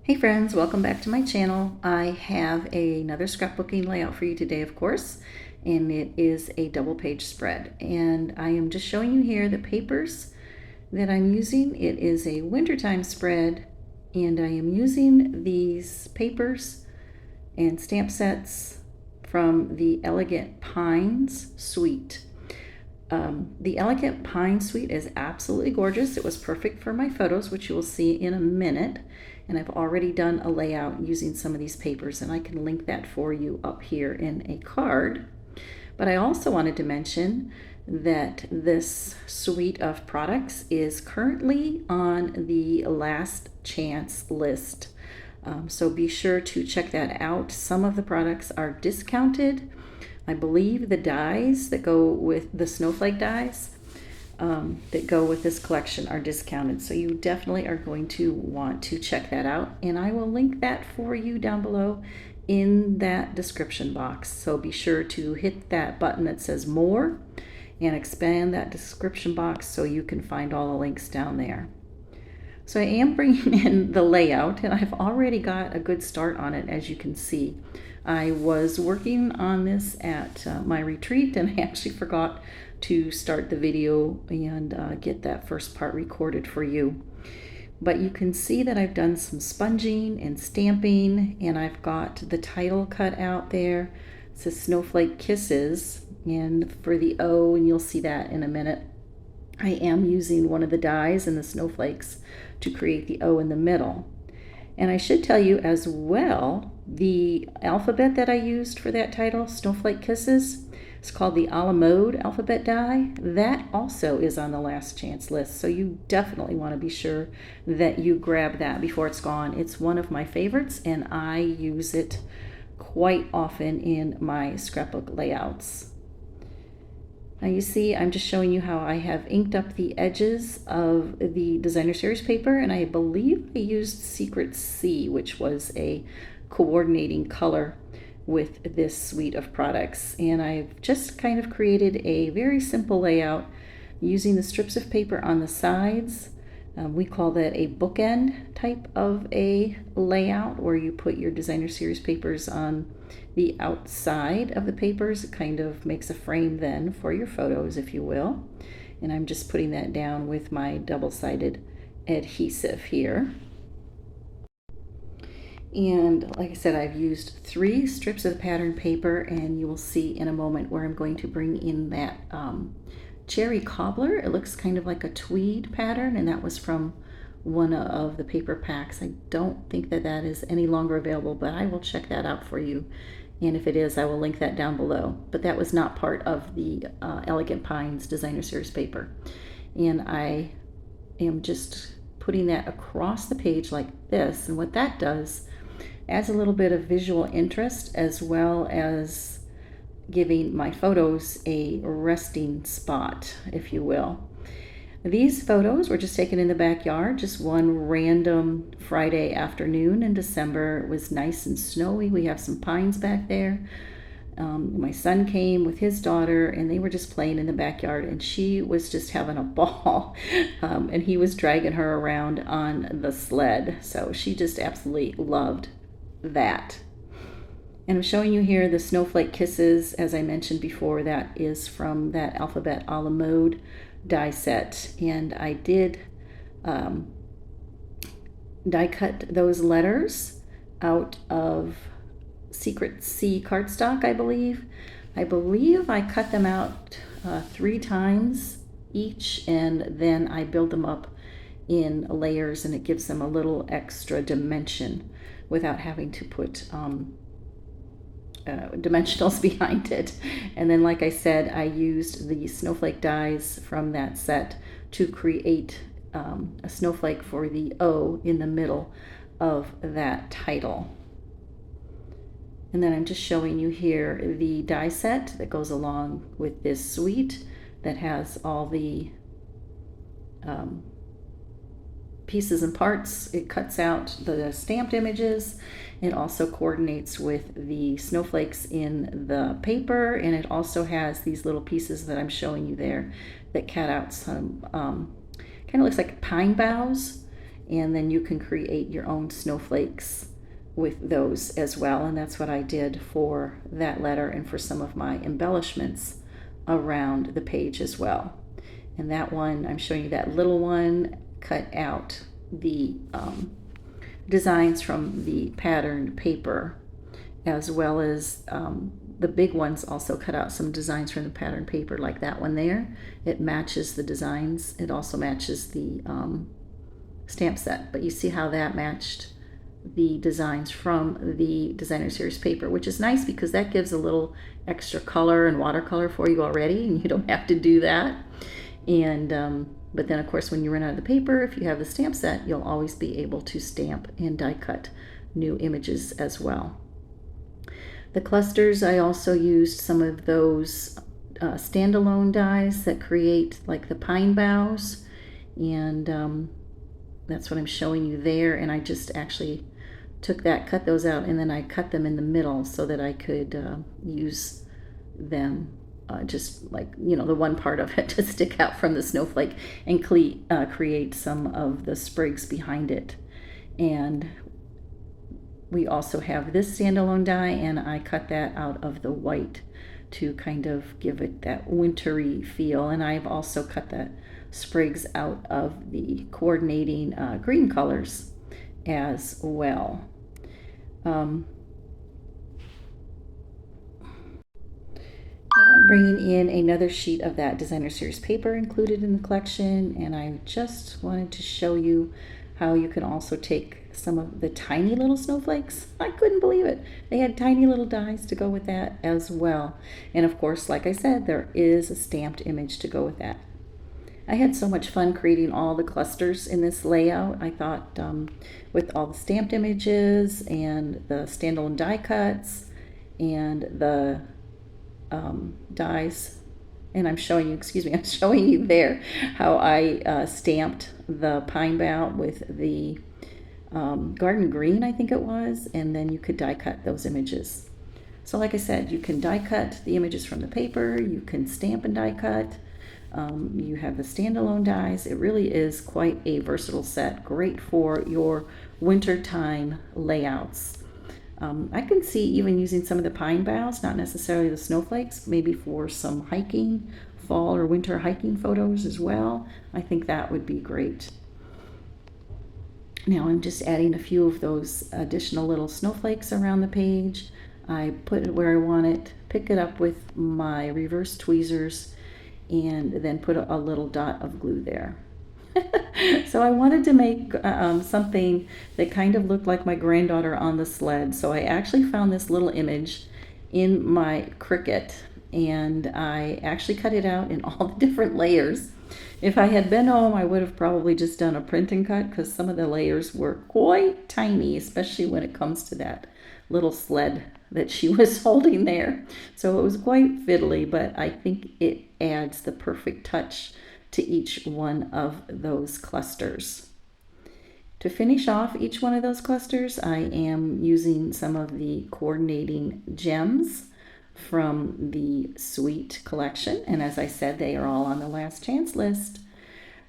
Hey friends, welcome back to my channel. I have another scrapbooking layout for you today, of course, and it is a double page spread. And I am just showing you here the papers that I'm using. It is a wintertime spread, and I am using these papers and stamp sets from the Elegant Pines suite. The Elegant Pine suite is absolutely gorgeous. It was perfect for my photos, which you will see in a minute. And I've already done a layout using some of these papers, and I can link that for you up here in a card. But I also wanted to mention that this suite of products is currently on the last chance list. So be sure to check that out. Some of the products are discounted. I believe the dies that go with the snowflake dies that go with this collection are discounted. So you definitely are going to want to check that out. And I will link that for you down below in that description box. So be sure to hit that button that says more and expand that description box so you can find all the links down there. So I am bringing in the layout, and I've already got a good start on it, as you can see. I was working on this at my retreat, and I actually forgot to start the video and get that first part recorded for you. But you can see that I've done some sponging and stamping, and I've got the title cut out there. It says Snowflake Kisses, and for the O, and you'll see that in a minute, I am using one of the dies in the snowflakes to create the O in the middle. And I should tell you as well, the alphabet that I used for that title, Snowflake Kisses, it's called the a la mode alphabet die. That also is on the last chance list, so you definitely want to be sure that you grab that before it's gone. It's one of my favorites, and I use it quite often in my scrapbook layouts. Now you see, I'm just showing you how I have inked up the edges of the designer series paper, and I believe I used Secret C, which was a coordinating color with this suite of products. And I've just kind of created a very simple layout using the strips of paper on the sides. We call that a bookend type of a layout, where you put your designer series papers on the outside of the papers. It kind of makes a frame then for your photos, if you will. And I'm just putting that down with my double-sided adhesive here. And like I said, I've used 3 strips of the pattern paper, and you will see in a moment where I'm going to bring in that cherry cobbler. It looks kind of like a tweed pattern, and that was from one of the paper packs. I don't think that that is any longer available, but I will check that out for you. And if it is, I will link that down below. But that was not part of the Elegant Pines designer series paper. And I am just putting that across the page like this. And what that does adds a little bit of visual interest, as well as giving my photos a resting spot, if you will. These photos were just taken in the backyard, just one random Friday afternoon in December. It was nice and snowy. We have some pines back there. My son came with his daughter, and they were just playing in the backyard, and she was just having a ball. And he was dragging her around on the sled. So she just absolutely loved that. And I'm showing you here the Snowflake Kisses. As I mentioned before, that is from that alphabet a la mode die set. And I did die cut those letters out of Secret C cardstock, I believe. I believe I cut them out 3 times each, and then I build them up in layers, and it gives them a little extra dimension without having to put dimensionals behind it. And then, like I said, I used the snowflake dies from that set to create a snowflake for the O in the middle of that title. And then I'm just showing you here the die set that goes along with this suite that has all the pieces and parts. It cuts out the stamped images. It also coordinates with the snowflakes in the paper, and it also has these little pieces that I'm showing you there that cut out some kind of looks like pine boughs and then you can create your own snowflakes with those as well. And that's what I did for that letter and for some of my embellishments around the page as well. And that one, I'm showing you that little one, cut out the designs from the patterned paper, as well as the big ones also cut out some designs from the patterned paper, like that one there. It matches the designs. It also matches the stamp set, but you see how that matched the designs from the designer series paper, which is nice because that gives a little extra color and watercolor for you already, and you don't have to do that. And but then of course when you run out of the paper, if you have the stamp set, you'll always be able to stamp and die cut new images as well. The clusters, I also used some of those standalone dies that create like the pine boughs, and that's what I'm showing you there. And I just actually took that, cut those out, and then I cut them in the middle so that I could use them just like, you know, the one part of it to stick out from the snowflake and create some of the sprigs behind it. And we also have this standalone die, and I cut that out of the white to kind of give it that wintry feel. And I've also cut the sprigs out of the coordinating green colors as well. I'm bringing in another sheet of that designer series paper included in the collection, and I just wanted to show you how you can also take some of the tiny little snowflakes. I couldn't believe it. They had tiny little dies to go with that as well. And of course, like I said, there is a stamped image to go with that. I had so much fun creating all the clusters in this layout. I thought with all the stamped images and the standalone die cuts and the dies, and I'm showing you, I'm showing you there how I stamped the pine bough with the garden green, I think it was, and then you could die cut those images. So like I said, you can die cut the images from the paper, you can stamp and die cut, you have the standalone dies. It really is quite a versatile set, great for your wintertime layouts. I can see even using some of the pine boughs, not necessarily the snowflakes, maybe for some hiking, fall or winter hiking photos as well. I think that would be great. Now I'm just adding a few of those additional little snowflakes around the page. I put it where I want it, pick it up with my reverse tweezers, and then put a little dot of glue there. So I wanted to make something that kind of looked like my granddaughter on the sled. So I actually found this little image in my Cricut, and I actually cut it out in all the different layers. If I had been home, I would have probably just done a print and cut because some of the layers were quite tiny, especially when it comes to that little sled that she was holding there. So it was quite fiddly, but I think it adds the perfect touch to each one of those clusters. To finish off each one of those clusters, I am using some of the coordinating gems from the Sweet collection, and as I said, they are all on the last chance list.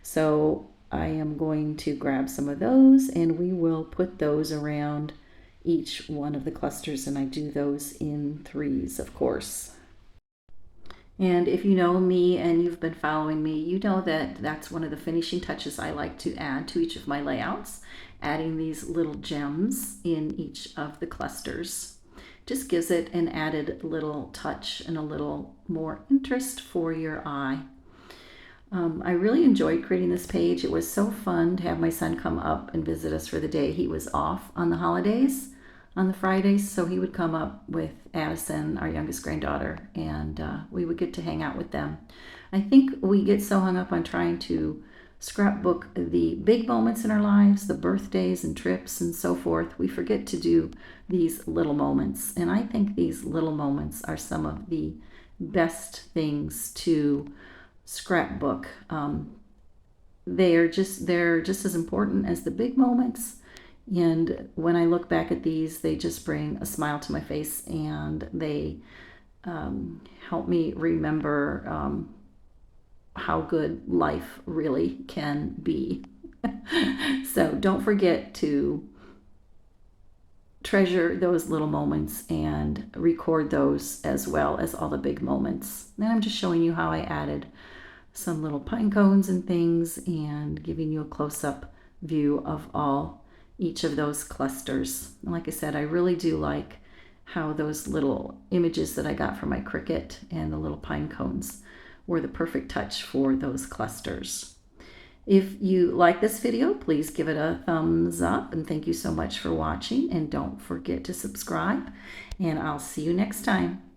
So I am going to grab some of those, and we will put those around each one of the clusters, and I do those in threes, of course. And if you know me and you've been following me, you know that that's one of the finishing touches I like to add to each of my layouts, adding these little gems in each of the clusters. Just gives it an added little touch and a little more interest for your eye. I really enjoyed creating this page. It was so fun to have my son come up and visit us for the day. He was off on the holidays, on the Fridays, so he would come up with Addison, our youngest granddaughter, and we would get to hang out with them. I think we get so hung up on trying to scrapbook the big moments in our lives, the birthdays and trips and so forth. We forget to do these little moments, and I think these little moments are some of the best things to scrapbook. They're just as important as the big moments. And when I look back at these, they just bring a smile to my face, and they help me remember how good life really can be. So don't forget to treasure those little moments and record those as well as all the big moments. And I'm just showing you how I added some little pine cones and things and giving you a close-up view of each of those clusters. And like I said, I really do like how those little images that I got from my Cricut and the little pine cones were the perfect touch for those clusters. If you like this video, please give it a thumbs up, and thank you so much for watching, and don't forget to subscribe, and I'll see you next time.